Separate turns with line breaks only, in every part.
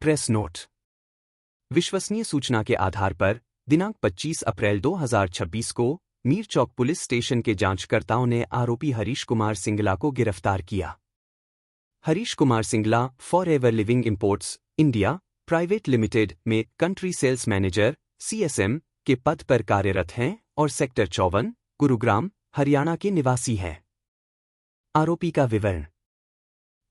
Press note. विश्वसनीय सूचना के आधार पर दिनांक 25 अप्रैल 2026 को मीर चौक पुलिस स्टेशन के जांचकर्ताओं ने आरोपी हरीश कुमार सिंगला को गिरफ्तार किया। Harish Kumar Singla forever Living Imports India private limited में कंट्री सेल्स मैनेजर CSM के पद पर कार्यरत हैं और सेक्टर 54, गुरुग्राम, हरियाणा के निवासी हैं। आरोपी का विवरण।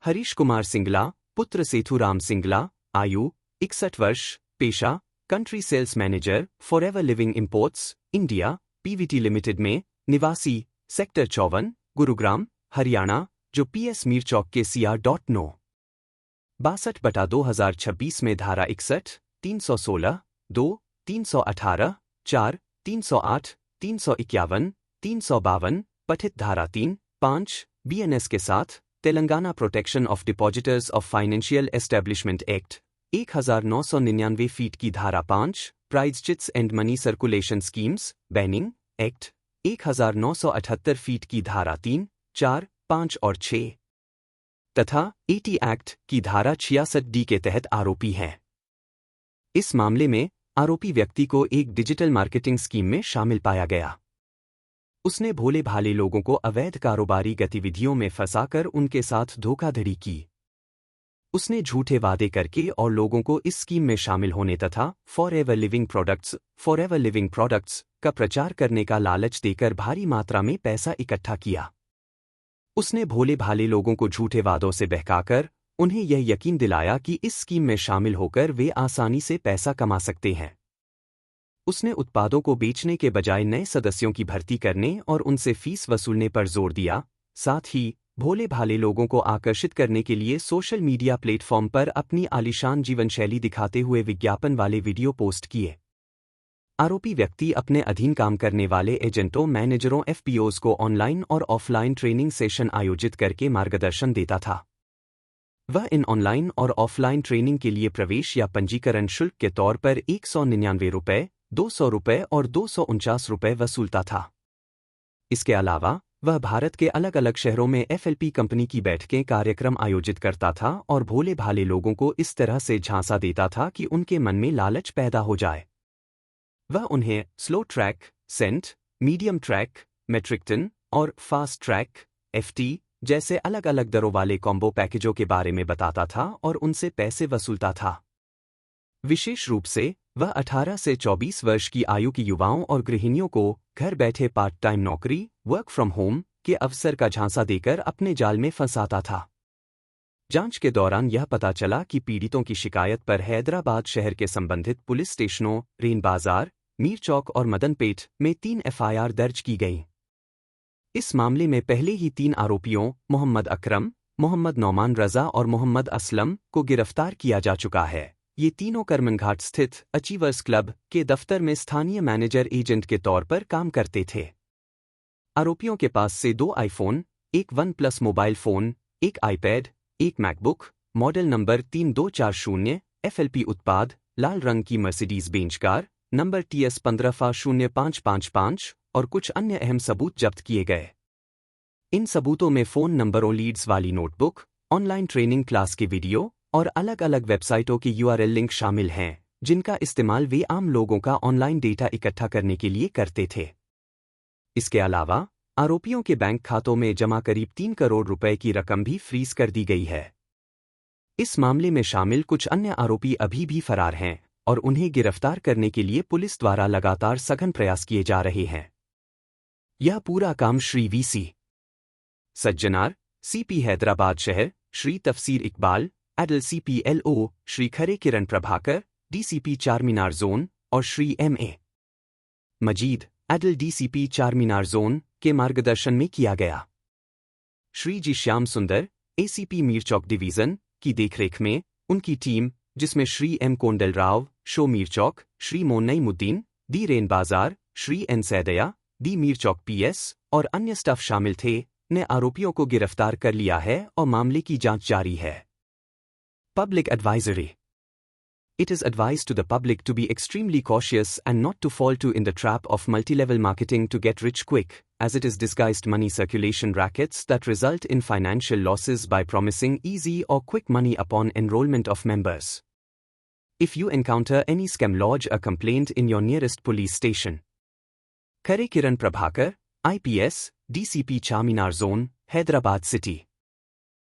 हरीश कुमार सिंगला पुत्र सेथुराम सिंगला, आयु 61 वर्ष, पेशा country sales manager Forever Living Imports India PVT limited में, निवासी सेक्टर 54, गुरुग्राम, हरियाणा, जो PS मीर चौक के CR.9 62/2026 में धारा 61, 316, 2, 318, 4, 308, 351, 352, पठित धारा 3, 5, BNS के साथ Telangana protection of depositors of financial establishment act 1999 फीट की धारा 5, prize chits and money circulation schemes banning act 1978 फीट की धारा 3, 4, 5 और 6 तथा 80 एक्ट की धारा 66D के तहत आरोपी हैं। इस मामले में आरोपी व्यक्ति को एक डिजिटल मार्केटिंग स्कीम में शामिल पाया गया। उसने भोले भाले लोगों को अवैध कारोबारी गतिविधियों में फंसाकर उनके साथ धोखाधड़ी की। उसने झूठे वादे करके और लोगों को इस स्कीम में शामिल होने तथा फॉरएवर लिविंग प्रोडक्ट्स का प्रचार करने का लालच देकर भारी मात्रा में पैसा इकट्ठा किया। उसने भोले भाले लोगों को झूठे वादों से बहकाकर उन्हें यह यकीन दिलाया कि इस स्कीम में शामिल होकर वे आसानी से पैसा कमा सकते हैं। उसने उत्पादों को बेचने के बजाय नए सदस्यों की भर्ती करने और उनसे फीस वसूलने पर जोर दिया। साथ ही भोले भाले लोगों को आकर्षित करने के लिए सोशल मीडिया प्लेटफॉर्म पर अपनी आलीशान जीवनशैली दिखाते हुए विज्ञापन वाले वीडियो पोस्ट किए। आरोपी व्यक्ति अपने अधीन काम करने वाले एजेंटों, मैनेजरों, FPOs को ऑनलाइन और ऑफलाइन ट्रेनिंग सेशन आयोजित करके मार्गदर्शन देता था। वह इन ऑनलाइन और ऑफलाइन ट्रेनिंग के लिए प्रवेश या पंजीकरण शुल्क के तौर पर 199 रुपये, 200 रुपये और 249 रुपये वसूलता था। इसके अलावा वह भारत के अलग अलग शहरों में FLP कंपनी की बैठकें, कार्यक्रम आयोजित करता था और भोले भाले लोगों को इस तरह से झांसा देता था कि उनके मन में लालच पैदा हो जाए। वह उन्हें slow track, cent, medium track, metric ton और फास्ट ट्रैक FT जैसे अलग अलग दरों वाले कॉम्बो पैकेजों के बारे में बताता था और उनसे पैसे वसूलता था। विशेष रूप से वह 18 से 24 वर्ष की आयु की युवाओं और गृहिणियों को घर बैठे पार्ट टाइम नौकरी, वर्क फ्रॉम होम के अवसर का झांसा देकर अपने जाल में फंसाता था। जांच के दौरान यह पता चला कि पीड़ितों की शिकायत पर हैदराबाद शहर के संबंधित पुलिस स्टेशनों रेन बाजार, मीर चौक और मदनपेट में 3 FIR दर्ज की गईं। इस मामले में पहले ही 3 आरोपियों मोहम्मद अकरम, मोहम्मद नौमान रजा और मोहम्मद असलम को गिरफ्तार किया जा चुका है। ये तीनों करमनघाट स्थित अचीवर्स क्लब के दफ्तर में स्थानीय मैनेजर एजेंट के तौर पर काम करते थे। आरोपियों के पास से 2 iPhone, एक OnePlus मोबाइल फोन, एक iPad, एक मैकबुक मॉडल नंबर 3240 FLP उत्पाद, लाल रंग की Mercedes Benz car number TS 15/0555 और कुछ अन्य अहम सबूत जब्त किए गए। इन सबूतों में फ़ोन नंबरों, लीड्स वाली नोटबुक, ऑनलाइन ट्रेनिंग क्लास के वीडियो और अलग अलग वेबसाइटों की URL लिंक शामिल हैं, जिनका इस्तेमाल वे आम लोगों का ऑनलाइन डेटा इकट्ठा करने के लिए करते थे। इसके अलावा आरोपियों के बैंक खातों में जमा करीब 3 करोड़ रुपए की रकम भी फ्रीज कर दी गई है। इस मामले में शामिल कुछ अन्य आरोपी अभी भी फरार हैं और उन्हें गिरफ्तार करने के लिए पुलिस द्वारा लगातार सघन प्रयास किए जा रहे हैं। यह पूरा काम श्री VC सज्जनार, CP हैदराबाद शहर, श्री तफसीर इकबाल, एडल CP LO, श्री खरे किरण प्रभाकर, DCP चारमीनार जोन और श्री MA मजीद, एडल DCP चारमीनार जोन के मार्गदर्शन में किया गया। श्री जी श्याम सुंदर, ACP मीर चौक डिवीजन की देखरेख में उनकी टीम, जिसमें श्री M कोंडल राव, शो मीर चौक, श्री मोनईमुद्दीन, दी रेन बाजार, श्री N सैदया, दी मीर चौक PS और अन्य स्टाफ शामिल थे, ने आरोपियों को गिरफ्तार कर लिया है और मामले की जांच जारी है। Public advisory. It is advised to the public to be extremely cautious and not to fall in the trap of multi-level marketing to get rich quick, as it is disguised money circulation rackets that result in financial losses by promising easy or quick money upon enrollment of members. If you encounter any scam, lodge a complaint in your nearest police station. Kare Kiran Prabhakar, IPS, DCP Charminar Zone, Hyderabad City.